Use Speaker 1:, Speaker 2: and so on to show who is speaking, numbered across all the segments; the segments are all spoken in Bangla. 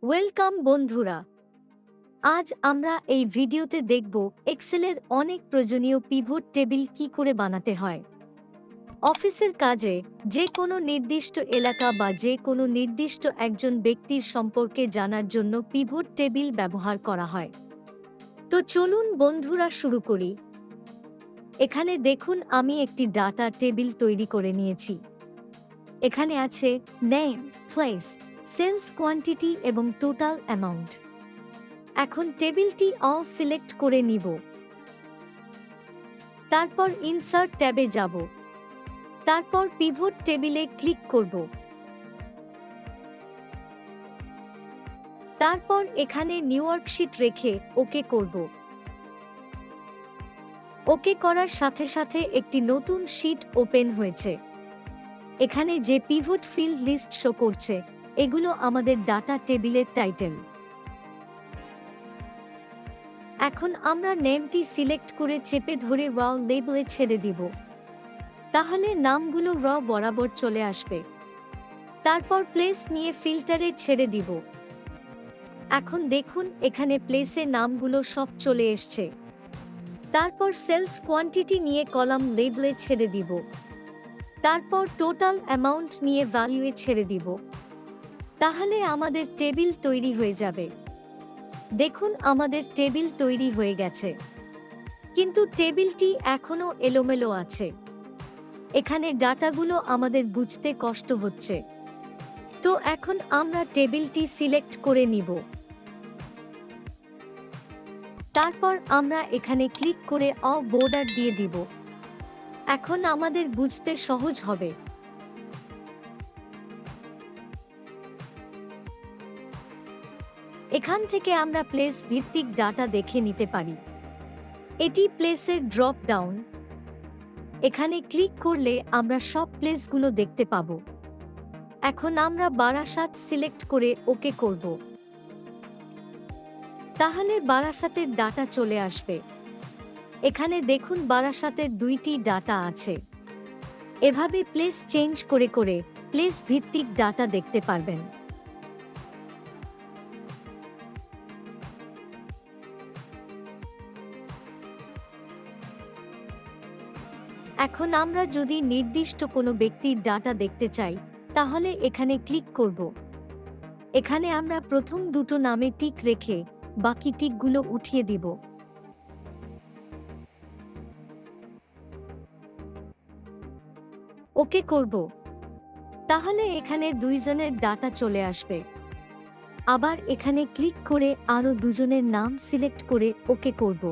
Speaker 1: ওয়েলকাম বন্ধুরা। আজ আমরা এই ভিডিওতে দেখব এক্সেলের অনেক প্রয়োজনীয় পিভট টেবিল কি করে বানাতে হয়। অফিসের কাজে যে কোনো নির্দিষ্ট এলাকা বা যে কোনো নির্দিষ্ট একজন ব্যক্তির সম্পর্কে জানার জন্য পিভট টেবিল ব্যবহার করা হয়। তো চলুন বন্ধুরা শুরু করি। এখানে দেখুন আমি একটি ডাটা টেবিল তৈরি করে নিয়েছি। এখানে আছে নেম, প্লেস, সেলস কোয়ান্টিটি এবং টোটাল অ্যামাউন্ট। এখন টেবিলটি অল সিলেক্ট করে নিব। তারপর ইনসার্ট ট্যাবে যাব। তারপর পিভট টেবিলে ক্লিক করব। তারপর এখানে নিউ ওয়ার্কশিট রেখে ওকে করব। ওকে করার সাথে সাথে একটি নতুন শীট ওপেন হয়েছে। এখানে যে পিভট ফিল্ড লিস্ট শো করছে এগুলো আমাদের ডাটা টেবিলের টাইটেল। এখন আমরা নেমটি সিলেক্ট করে চেপে ধরে র লেবেলে ছেড়ে দিব। তাহলে নামগুলো র বরাবর চলে আসবে। তারপর প্লেস নিয়ে ফিল্টারে ছেড়ে দিব। এখন দেখুন এখানে প্লেসে নামগুলো সব চলে এসছে। তারপর সেলস কোয়ান্টিটি নিয়ে কলাম লেবেলে ছেড়ে দিব। তারপর টোটাল অ্যামাউন্ট নিয়ে ভ্যালুয়ে ছেড়ে দিব। তাহলে আমাদের টেবিল তৈরি হয়ে যাবে। দেখুন আমাদের টেবিল তৈরি হয়ে গেছে, কিন্তু টেবিলটি এখনো এলোমেলো আছে। এখানে ডাটাগুলো আমাদের বুঝতে কষ্ট হচ্ছে। তো এখন আমরা টেবিলটি সিলেক্ট করে নিব। তারপর আমরা এখানে ক্লিক করে বর্ডার দিয়ে দিব। এখন আমাদের বুঝতে সহজ হবে। এখান থেকে আমরা প্লেস ভিত্তিক ডাটা দেখে নিতে পারি। এটি প্লেসের ড্রপ ডাউন। এখানে ক্লিক করলে আমরা সব প্লেসগুলো দেখতে পাবো। এখন আমরা বারাসাত সিলেক্ট করে ওকে করব। তাহলে বারাসাতের ডাটা চলে আসবে। এখানে দেখুন বারাসাতের দুইটি ডাটা আছে। এভাবে প্লেস চেঞ্জ করে করে প্লেস ভিত্তিক ডাটা দেখতে পারবেন। এখন আমরা যদি নির্দিষ্ট কোনো ব্যক্তির ডাটা দেখতে চাই তাহলে এখানে ক্লিক করব। এখানে আমরা প্রথম দুটো নামে টিক রেখে বাকি টিকগুলো উঠিয়ে দিব। ওকে করব। তাহলে এখানে দুইজনের ডাটা চলে আসবে। আবার এখানে ক্লিক করে আরো দুজনের নাম সিলেক্ট করে ওকে করব।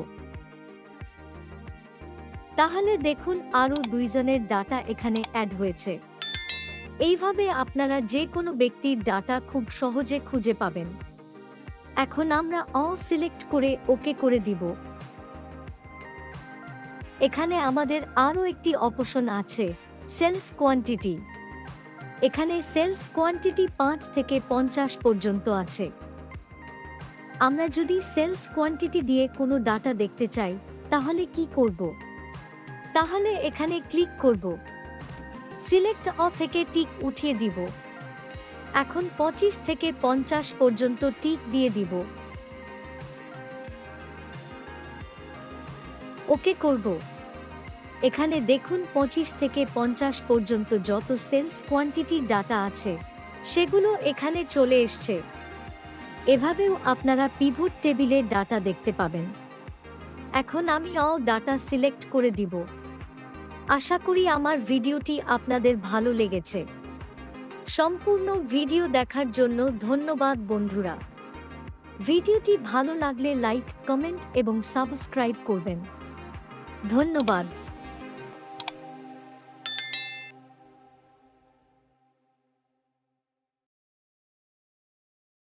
Speaker 1: তাহলে দেখুন আরো দুইজনের ডাটা এখানে অ্যাড হয়েছে। এইভাবে আপনারা যে কোনো ব্যক্তির ডাটা খুব সহজে খুঁজে পাবেন। এখন আমরা অল সিলেক্ট করে ওকে করে দিব। এখানে আমাদের আরো একটি অপশন আছে, সেলস কোয়ান্টিটি। এখানে সেলস কোয়ান্টিটি 5 থেকে 50 পর্যন্ত আছে। আমরা যদি সেলস কোয়ান্টিটি দিয়ে কোনো ডাটা দেখতে চাই তাহলে কি করব? তাহলে এখানে ক্লিক করব। সিলেক্ট থেকে টিক উঠিয়ে দিব। এখন 25 থেকে 50 পর্যন্ত টিক দিয়ে দিব। ওকে করব। এখানে দেখুন 25 থেকে 50 পর্যন্ত যত সেলস কোয়ান্টিটির ডাটা আছে সেগুলো এখানে চলে এসছে। এভাবেও আপনারা পিভট টেবিলের ডাটা দেখতে পাবেন। এখন আমি অল ডাটা সিলেক্ট করে দিব। আশা করি আমার ভিডিওটি আপনাদের ভালো লেগেছে। সম্পূর্ণ ভিডিও দেখার জন্য ধন্যবাদ বন্ধুরা। ভিডিওটি ভালো লাগলে লাইক, কমেন্ট এবং সাবস্ক্রাইব করবেন। ধন্যবাদ।